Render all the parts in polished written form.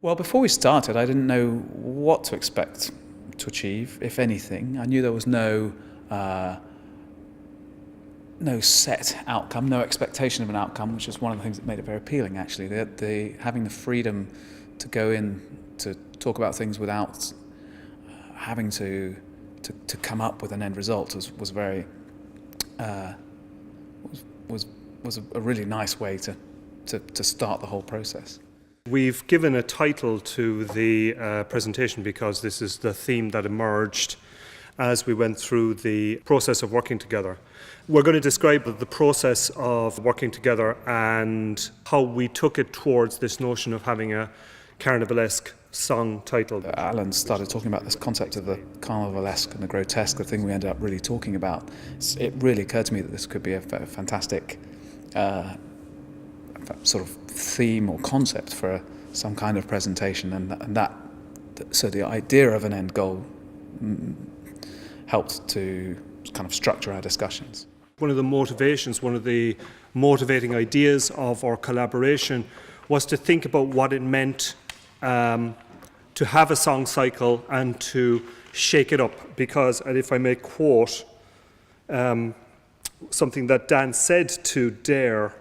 Well, before we started, I didn't know what to expect to achieve, if anything. I knew there was no set outcome, no expectation of an outcome, which is one of the things that made it very appealing, actually. Having the freedom to go in to talk about things without having to come up with an end result was very was a really nice way to start the whole process. We've given a title to the presentation because this is the theme that emerged as we went through the process of working together. We're going to describe the process of working together and how we took it towards this notion of having a carnivalesque song title. Alan started talking about this concept of the carnivalesque and the grotesque, the thing we ended up really talking about. It really occurred to me that this could be a fantastic sort of theme or concept for some kind of presentation, so the idea of an end goal helped to kind of structure our discussions. One of the motivations, one of the motivating ideas of our collaboration was to think about what it meant to have a song cycle and to shake it up, because, and if I may quote something that Dan said to Dare,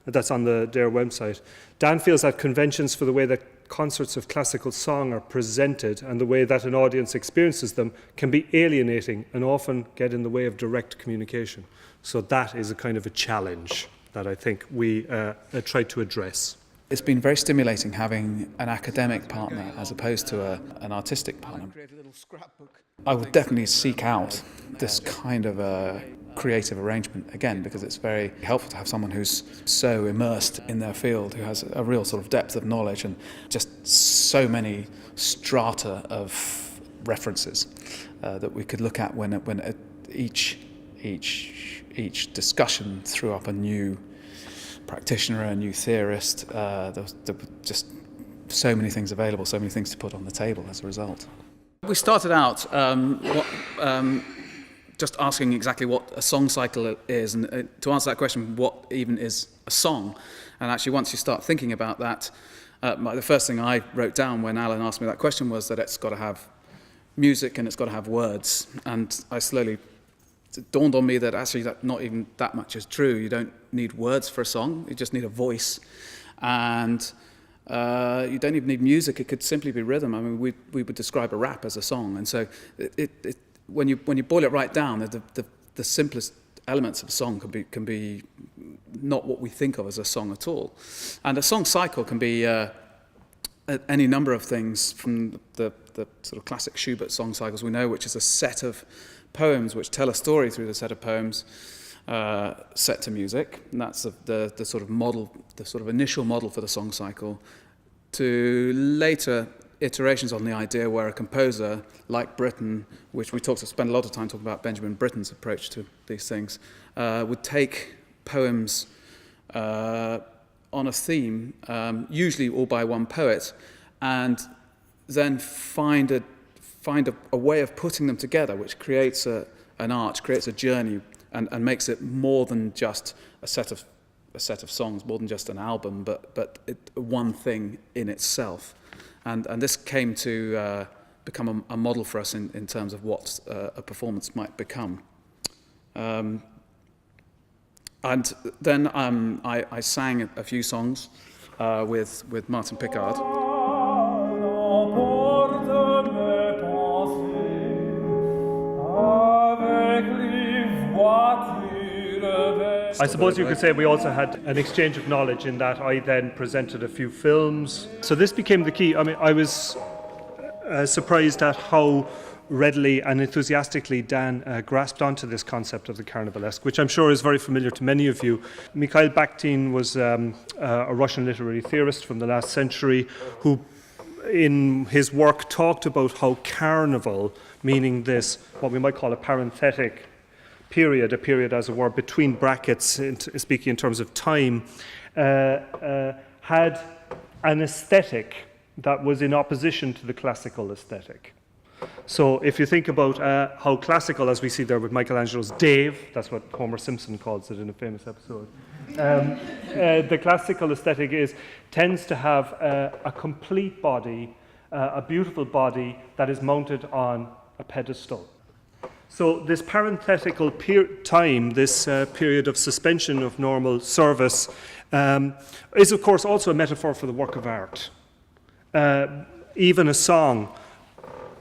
that's on the Dare website. Dan feels that conventions for the way that concerts of classical song are presented and the way that an audience experiences them can be alienating and often get in the way of direct communication. So that is a kind of a challenge that I think we tried to address. It's been very stimulating having an academic partner as opposed to an artistic partner. I would definitely seek out this kind of a creative arrangement again, because it's very helpful to have someone who's so immersed in their field, who has a real sort of depth of knowledge and just so many strata of references that we could look at when each discussion threw up a new practitioner, a new theorist. There were just so many things available, so many things to put on the table as a result. We started out just asking exactly what a song cycle is, and to answer that question, what even is a song? And actually, once you start thinking about that, the first thing I wrote down when Alan asked me that question was that it's got to have music and it's got to have words. And it dawned on me that actually not even that much is true. You don't need words for a song, you just need a voice. And you don't even need music, it could simply be rhythm. I mean, we would describe a rap as a song. And so when you boil it right down, the simplest elements of a song can be not what we think of as a song at all. And a song cycle can be any number of things, from the sort of classic Schubert song cycles we know, which is a set of poems which tell a story through the set of poems set to music, and that's the sort of model, the sort of initial model for the song cycle, to later iterations on the idea where a composer like Britten, which we spent a lot of time talking about Benjamin Britten's approach to these things, would take poems on a theme, usually all by one poet, and then find a way of putting them together, which creates an arch, creates a journey, and makes it more than just a set of songs, more than just an album, but one thing in itself. And this came to become a model for us in terms of what a performance might become. And then I sang a few songs with Martin Pickard. I suppose you could say we also had an exchange of knowledge in that I then presented a few films. So this became the key. I mean, I was surprised at how readily and enthusiastically Dan grasped onto this concept of the carnivalesque, which I'm sure is very familiar to many of you. Mikhail Bakhtin was a Russian literary theorist from the last century who, in his work, talked about how carnival, meaning this, what we might call a parenthetic period, a period, as it were, between brackets, speaking in terms of time, had an aesthetic that was in opposition to the classical aesthetic. So if you think about how classical, as we see there with Michelangelo's Dave, that's what Homer Simpson calls it in a famous episode, The classical aesthetic tends to have a complete body, a beautiful body that is mounted on a pedestal. So this parenthetical time, this period of suspension of normal service, is of course also a metaphor for the work of art. Even a song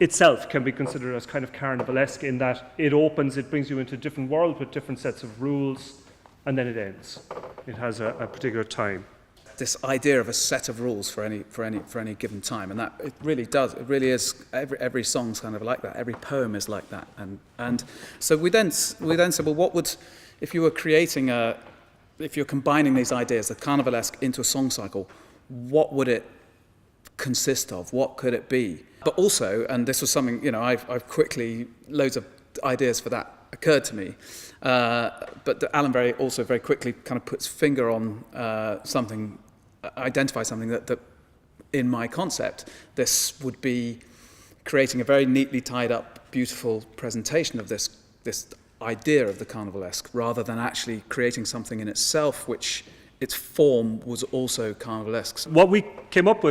itself can be considered as kind of carnivalesque in that it brings you into a different world with different sets of rules, and then it ends. It has a particular time. This idea of a set of rules for any given time, and that it really is every song's kind of like that, every poem is like that, and so we then said, well, what would, if you were if you're combining these ideas, the carnivalesque into a song cycle, what would it consist of? What could it be? But also, and this was something, I've quickly, loads of ideas for that occurred to me, but Alan very quickly kind of puts finger on identifies something that in my concept, this would be creating a very neatly tied up, beautiful presentation of this idea of the carnivalesque, rather than actually creating something in itself which its form was also carnivalesque. What we came up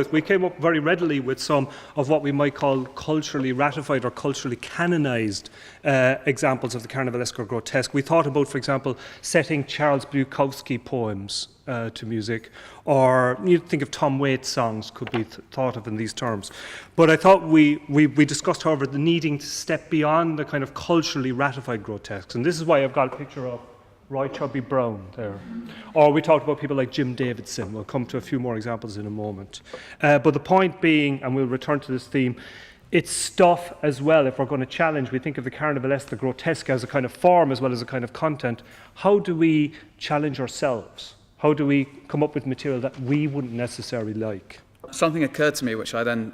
very readily with some of what we might call culturally ratified or culturally canonized examples of the carnivalesque or grotesque. We thought about, for example, setting Charles Bukowski poems to music, or you'd think of Tom Waits songs could be thought of in these terms. But I thought we discussed, however, the needing to step beyond the kind of culturally ratified grotesques. And this is why I've got a picture of Roy Chubby Brown there. Or we talked about people like Jim Davidson. We'll come to a few more examples in a moment. But the point being, and we'll return to this theme, it's stuff as well. If we're going to challenge, we think of the carnivalesque, the grotesque as a kind of form as well as a kind of content. How do we challenge ourselves? How do we come up with material that we wouldn't necessarily like? Something occurred to me which I then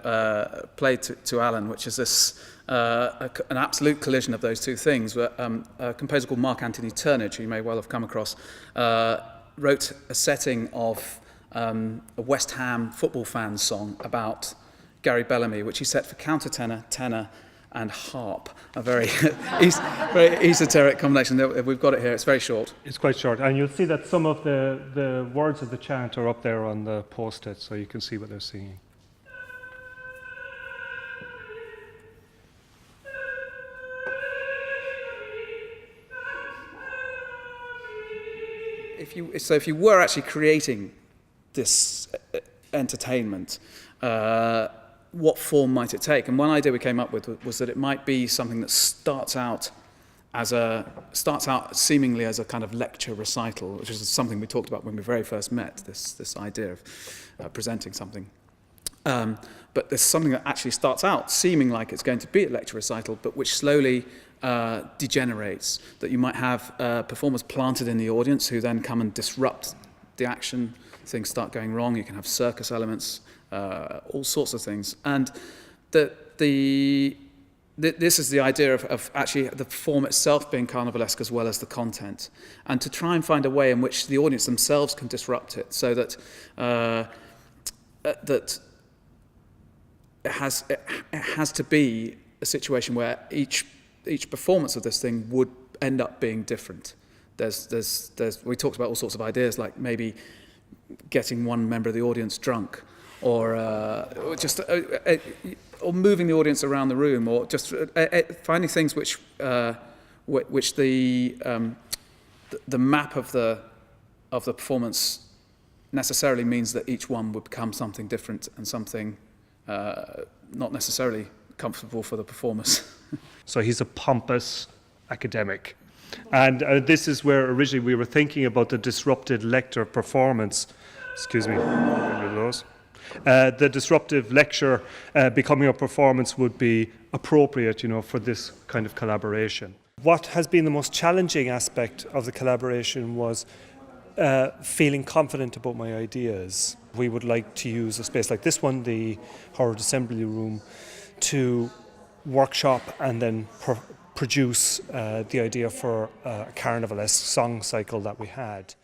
played to Alan, which is this an absolute collision of those two things. Where, a composer called Mark Anthony Turnage, who you may well have come across, wrote a setting of a West Ham football fan song about Gary Bellamy, which he set for countertenor, tenor, and harp. A very, very esoteric combination. We've got it here. It's very short. It's quite short, and you'll see that some of the words of the chant are up there on the post-it, so you can see what they're singing. If you were actually creating this entertainment, what form might it take? And one idea we came up with was that it might be something that starts out seemingly as a kind of lecture recital, which is something we talked about when we very first met. This idea of presenting something. But there's something that actually starts out seeming like it's going to be a lecture recital, but which slowly degenerates, that you might have performers planted in the audience who then come and disrupt the action. Things start going wrong. You can have circus elements, all sorts of things. And this is the idea of actually the form itself being carnivalesque as well as the content, and to try and find a way in which the audience themselves can disrupt it, so that that it has to be a situation where each performance of this thing would end up being different. We talked about all sorts of ideas, like maybe getting one member of the audience drunk, or just or moving the audience around the room, or just finding things which the map of the performance necessarily means that each one would become something different and something not necessarily comfortable for the performers. So he's a pompous academic. And this is where originally we were thinking about the disrupted lecture performance. Excuse me, the disruptive lecture becoming a performance would be appropriate, for this kind of collaboration. What has been the most challenging aspect of the collaboration was feeling confident about my ideas. We would like to use a space like this one, the Howard Assembly Room, to workshop and then produce the idea for a carnivalesque song cycle that we had.